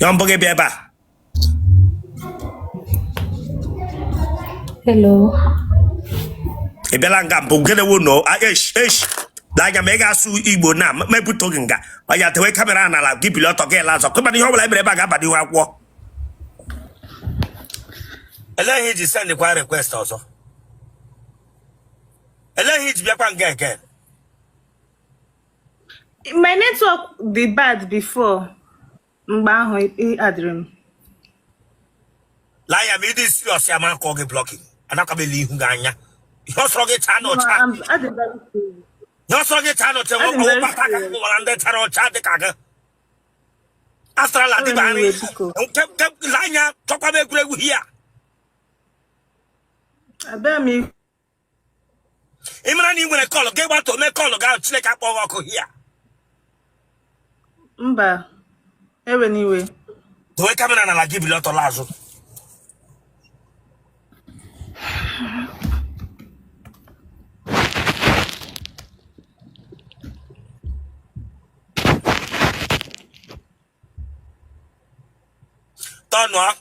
Yomboge Beba. Hello. Ibelanga Bugene no, like mega su Igbo na, maybe talking. Or you have to wake camera and I'll give you a lot of girls. Come on, you whole library back up at you walk. Allow him to send the quiet request also. Allow him to be a again. My network be bad before. Mbaho adrim. Lie, I made this your Siaman Kogi blocking. And I can believe Hunganya. You're strong it, No, I'm very serious. you're strong it, I know. After I kept Lanya, talk about Greg here. I bear me. Imran, when I call, get what to make call out, like up or here. Mba. Anyway. Do I come in and I'll give you a lot of lazo? Tonwa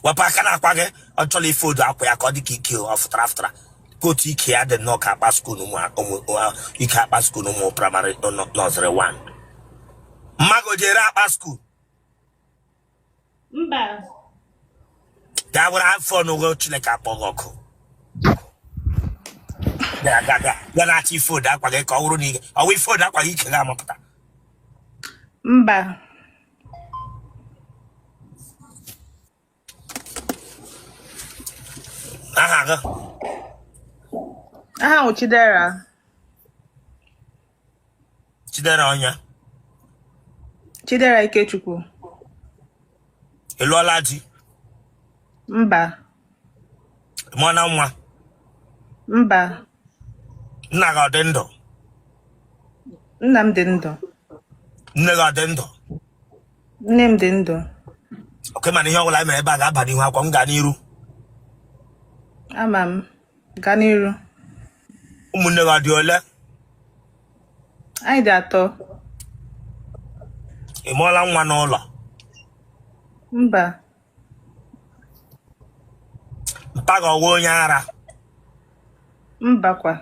Wapakana Page, actually food up where I call the kill of Traftra. Go to Ikea, the knock up school no more, Ikapa school no more primary or not nursery one. Mago Jera school. Mba. That would have fun over to like a pogoko. Then I see food that I call Runi, or we food that I can up. Mba. Chidera. Chidera onya. Chidera Ikechukwu. Elolaji. Mba. Mwana mwa. Mba. Naga dendo. Nnam dị ndụ. Nega dendo. Nne m dị ndụ. Okay, man, ihe ọbụla mere ebe a ga-aba n'ihu akwa m gaa n'iru. Ama m. Gaa n'iru. Ụmụnne gị dị ole? Anyị dị atọ. Ị mụọla nwa n'ụlọ? Mba. Mpa gị ọwụ onye ara? Mba kwa.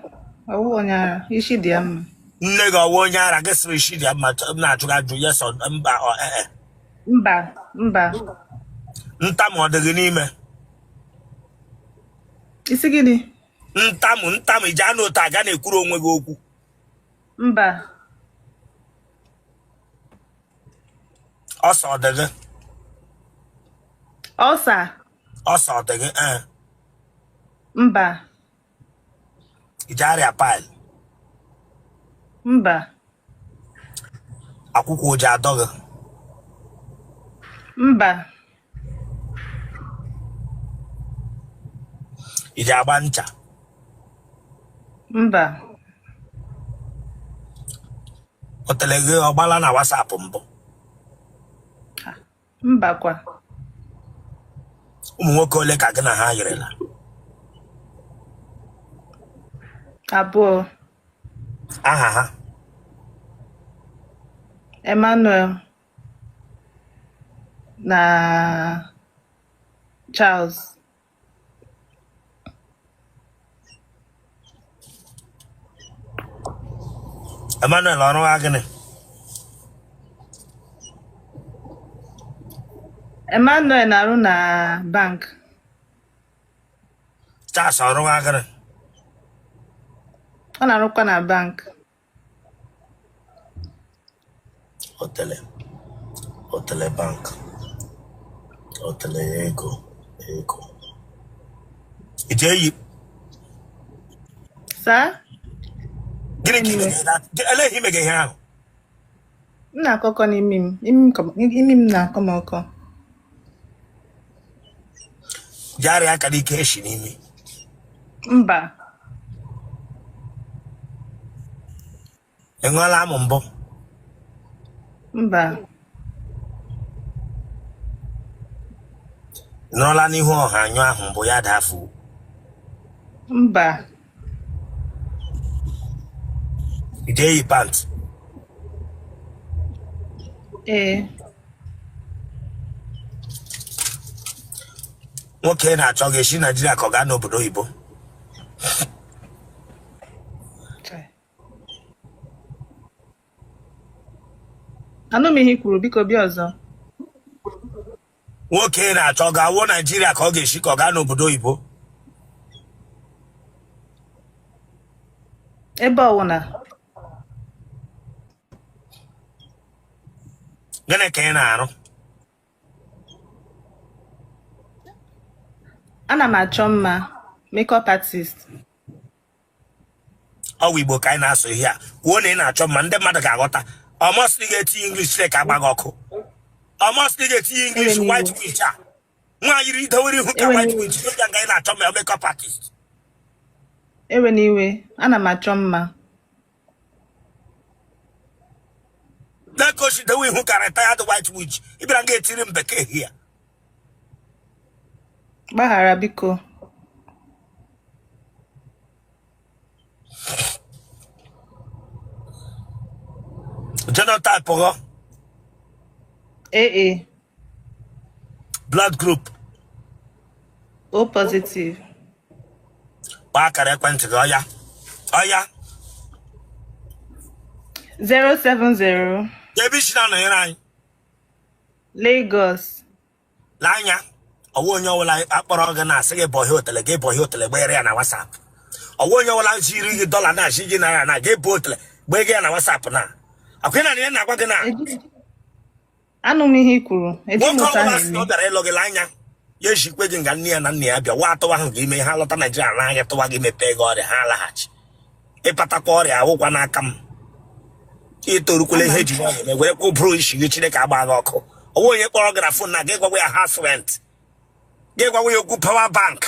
Ọwụ onye ara. Isi dị ya mma. Nne gị ọwụ onye ara gị sịrị isi dị ya mma na-ajụ ajụ yes or mba ọ ee. Mba. Mba. Ntamu ọ dị gị n'ime? Isi gịnị? Ntamu iji anụ ụtọ aga na-ekwuru onwe gị okwu. Mba. Ọsọ ọ dị gị? Ọsa. Ọsọ ọ dị gị? Mba. Iji arịa paịl? Mba. Akwụkwọ oji adọ gị? Mba. Iji agba ncha? Mba. Otele gị ọgbala na WhatsApp mbụ? Mba kwa. Ụmụ nwoke ole ka gị na ha yirila? Abụọ. Aha ha? Emmanuel na Charles. Emmanuel ọrụ ha gịnị? Emmanuel na-arụ na bank. Charles ọrụ ha gịnị? Ọ na-arụkwa na bank. Otele bank. Otele ego. Ije yi. Sa? Gịnị eleghị ime gị ihe ahụ? M na-akọkọ n'imi m. Imi m na-akọ m ọkọ. Jari aka n'ike eshi n'imi. Mba. Ị ṅụọla amụ mbụ? Mba. Nọrọla n'ihu ọha anyụ ahụ mbụ ya dafu? Mba. Ije yi pant? Eh. nwoke na-achọ gị esi Nigeria ka ọ gaa n'obodo oyibo. Anụ m ihe i kwuru, biko bịa ọzọ. nwoke na-achọ gawo Nigeria ka ọ ga-esi ka ọ gaa n'obodo oyibo. Ebe ọwụna. Gịnị ka ị na-arụ? Ana m achọ mma, makeup artist. Ọ bụ Igbo ka anyị na-asụ ihe a. Kwuo na ị na-achọ mma, ndị mmadụ ga-aghọta. Almost ị ga-etinye English ka agba gị ọkụ. Almost ị ga-etinye English white witch a. Nwa yiri idewere ihu ka white witch. Ị ga ị na-achọ mma makeup artist. Ewe n'iwe, ana m achọ mma. Lekoshi dewe ihu ka retired white witch. Ị bịara ga-etiri m bekee here. Gbaghara biko. Genotype ho? AA. Blood group. O positive. Akara ekwentị gị ọya. Ọya. 070. Ebe isi na nọnyere anyị. Lagos. L'anya. Ọwụ onye ọbụla akpọrọ gị na-asị gị bọhị otele gị bọhị otele gbere ya na WhatsApp. Ọwụ onye ọbụla ziri gị $1 na-achị gị naira na gị bụ otele gbee gị ya na WhatsApp na. Akwụghị na ihe na-agwa gị na. Anụ m ihe i kwuru. Nwoke ọbụla sị na ọ bịara ịlụ gị l'anya. Ya ejikwe gị nga nne ya na nna ya bịa wa atụwa ahụ gị ime ha lọta Nigeria n'anya tụwa gị mepee gị ọrịa ha alaghachi. Ịpatakwa ọrịa ahụkwa n'aka m. Itorukwala ihe eji nwaanyị ma were kwụbụrụ isi gị Chineke agba gị ọkụ. Ọwụ onye kpọrọ gị na fon na gị gwawa ya house rent. Gị gwawa ya okwu power bank.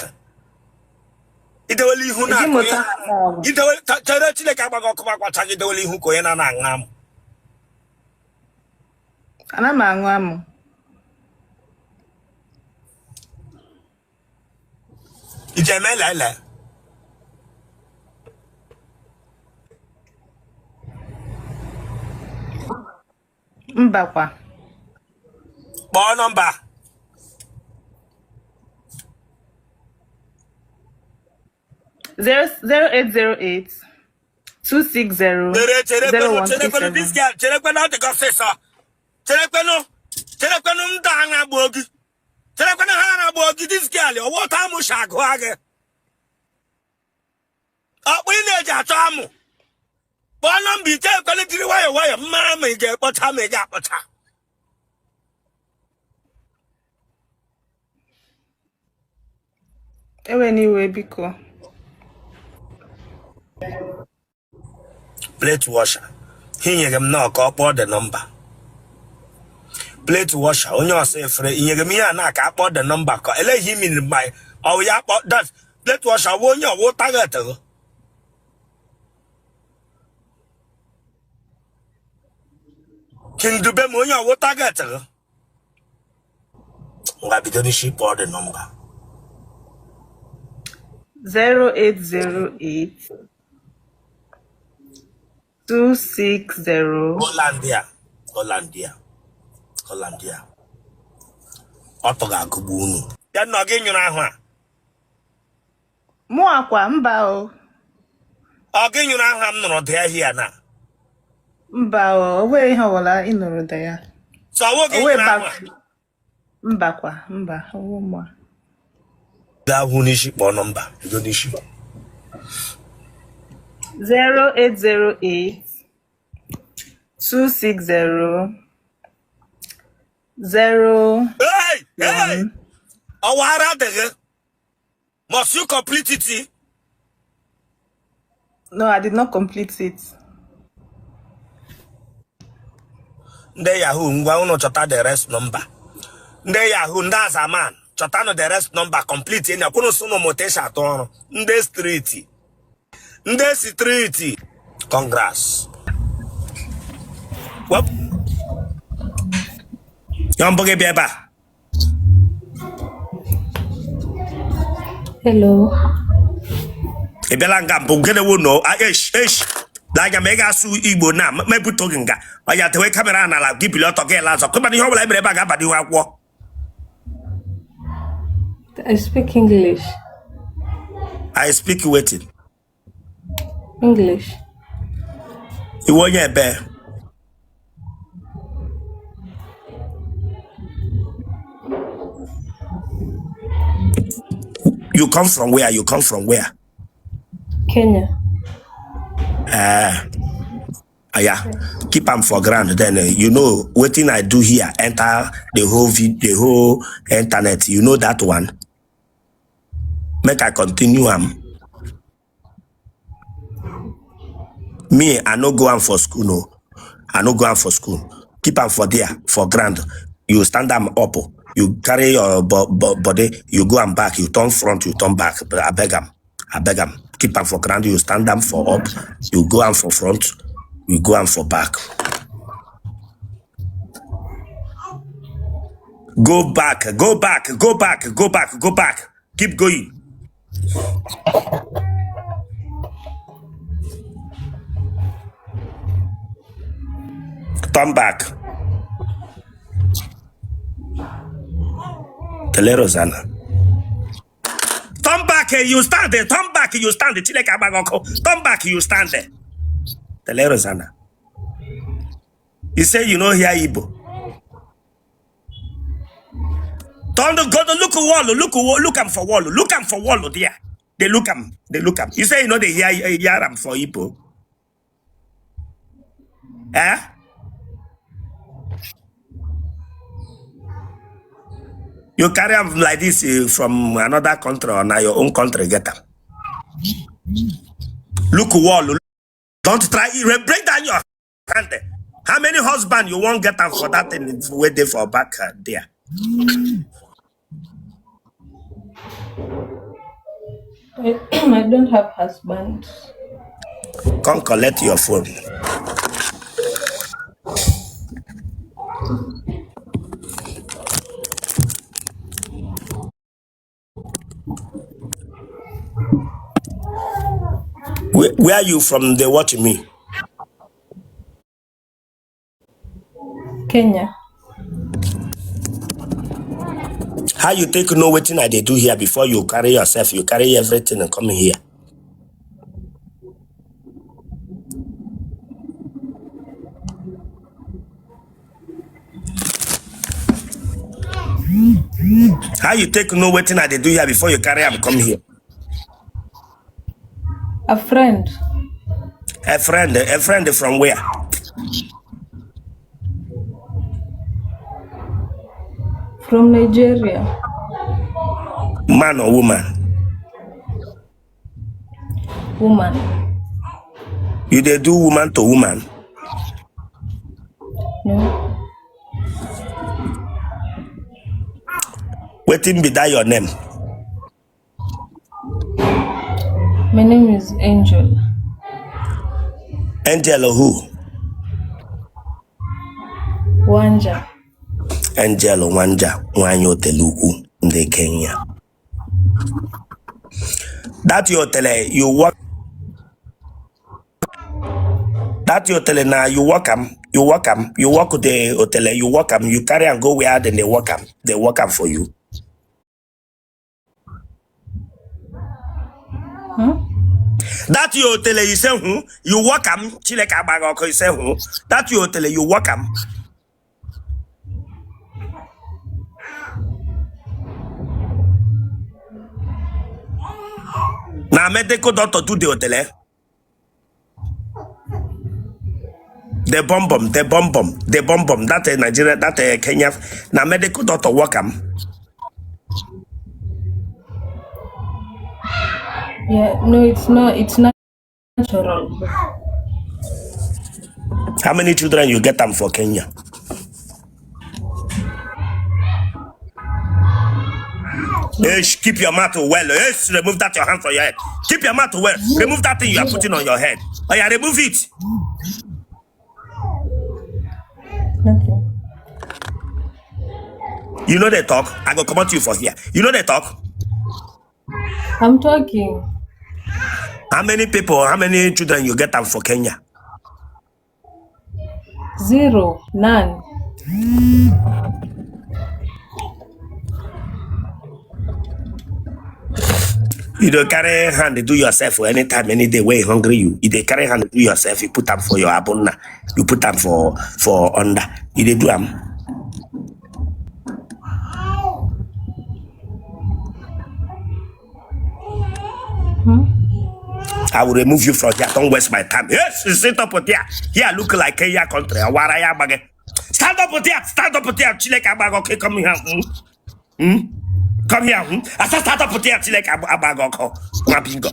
Idewele ihu na idewele chere Chineke agba gị ọkụ ma kwacha gị idewele ihu ka onye na-aṅụ amụ. Ana m aṅụ amụ. Ije eme lele. Mbakwa. Kpọọ nọmba. 0808 260 Cherekwenu this girl. Cherekwenu ọ dị gị ọsịsọ. Cherekwenu ndị a na-agba gị. Cherekwenu ha na-agba gị this girl. Ọwụ ụtọ amụ shi agụ gị. Ọkpụ ị na-eji achọ amụ. Kpọọ nọmba ite ekwele jiri nwayọọ nwayọọ mma ma ị ga-ekpọcha ma ị ga-akpọcha. Ewe n'iwe biko. Plate washer. Hinyere m na ọka ọkpọ the number. Plate washer. Onye ọsọ efere. Inyere m ihe a na-aka akpọ the number ka eleghị imiri mgbe ọwụ ya akpọ that plate washer wụ onye ọwụ target gị. Kindube m onye ọwụ target gị. Ngwa bido n'isi kpọọ the number. 0808 260 Hollandia. Ọtọ ga-agụgbu unu. Ya nọ gị nyụrụ ahụ a. Mụ akwa mba o. Ọ gị nyụrụ ahụ a m nụrụ dị ahịa na. Mba o, o nwere ihe ọbụla ị nụrụ dị ya. So ọwụ gị nyụrụ ahụ a. Mbakwa, mba, ọwụ mụ a. Gaa hụ n'isi kpọọ nọmba. Bido n'isi. 0808 260 0 Hey! Ọwara adịghị. Must you complete it? No, I did not complete it. Ndị Yahoo ngwa unu chọta the rest number. Ndị Yahoo ndị Azaman chọtanụ the rest number complete enyi akwụnụ sụnụ motesha atọ ọrụ. Ndị streeti. Ndị streeti. Congrats. Wep. Ya mbụ gị bịa ebe a. Hello. Ị bịala nga mbụ gịnị wụ no. Like mega su Igbo na mebu toginga. Oya tewe camera na la give you to get lazo. Come ni hola ibre baga badi wa. I speak English. I speak waiting. English. You want your bear. You come from where? You come from where? Kenya. Yeah. Keep them for ground. Then you know what thing I do here. Enter the whole internet. You know that one. Make I continue. Me, I no go on for school. No, I no go on for school. Keep them for there for ground. You stand them up. You carry your body. You go and back. You turn front. You turn back. But I beg them. I beg them. Keep them for ground. You stand them for up. You go on for front. You go on for back. Go back. Go back. Go back. Go back. Go back. Keep going. Turn back. Tele Rosanna. Turn back, you stand there. Turn back, you stand there. Turn back, you stand there. Tele Rosanna. You say you know here Igbo. Turn the go to look wall, look am for wall, look am for wall there. They look am. You say you know they hear am for Igbo. Eh? You carry them like this from another country or now your own country, get them. Look wall. Don't try it. Break down your hand. How many husbands you won't get them for that and wait there for back there? I don't have husband. Come collect your phone. Where are you from? They watching me. Kenya. How you take know what thing I they do here before you carry yourself? You carry everything and come here. How you take know what thing I they do here before you carry and come here? A friend. A friend from where? From Nigeria. Man or woman? Woman. You they do woman to woman? No. Waiting be that your name? My name is Angel. Angel who? Wanja. Angel Wanja Wanyo Telugu in the Kenya. That your tele you work. That your tele now you work you work with the hotel, you work you carry and go where then they work for you. That your tele you say you work chileka bagoko you say that your tele you work now medical doctor do the hotel. The bomb that Nigeria, that Kenya. Now medical doctor work Yeah, no, it's not natural. How many children you get them for Kenya? Keep your mouth well. Remove that your hand from your head. Keep your mouth well. Remove that thing you are putting on your head. Oh yeah, remove it. Nothing. You know they talk. I go come out to you for here. You know they talk. I'm talking. How many people, how many children you get them for Kenya? Zero. None. You don't carry hand to do yourself for any time, any day where you hungry you dey carry hand to do yourself, you put them for your abonna, you put them for under. You dey do them. I will remove you from here. Don't waste my time. Yes, sit up there. Here, look like Kenya country. Stand up there. Stand up there. Chile Kabago. Okay, come here. Come here. I said stand up there. Chile Kabago. Bingo.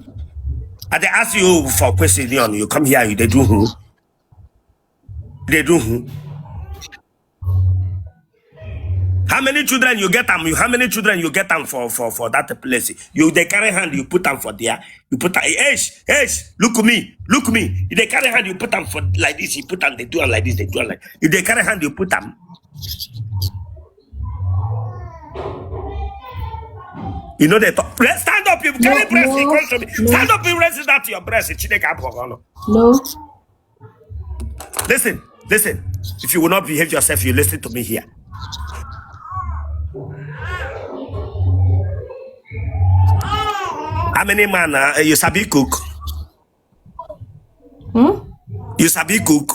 I they ask you for question. You come here. You they do who? They do who? How many children you get them? How many children you get them for that place? You they carry hand, you put them for there. You put them. Hey, look at me, look at me. If they carry hand, you put them for like this. You put them. They do them like this. They do them like. If they carry hand, you put them. You know they talk. Stand up. You carry breast. You come to me. Stand up. You raise that to your breast. No. Listen. If you will not behave yourself, you listen to me here. How many man you sabi cook? Hmm? You sabi cook?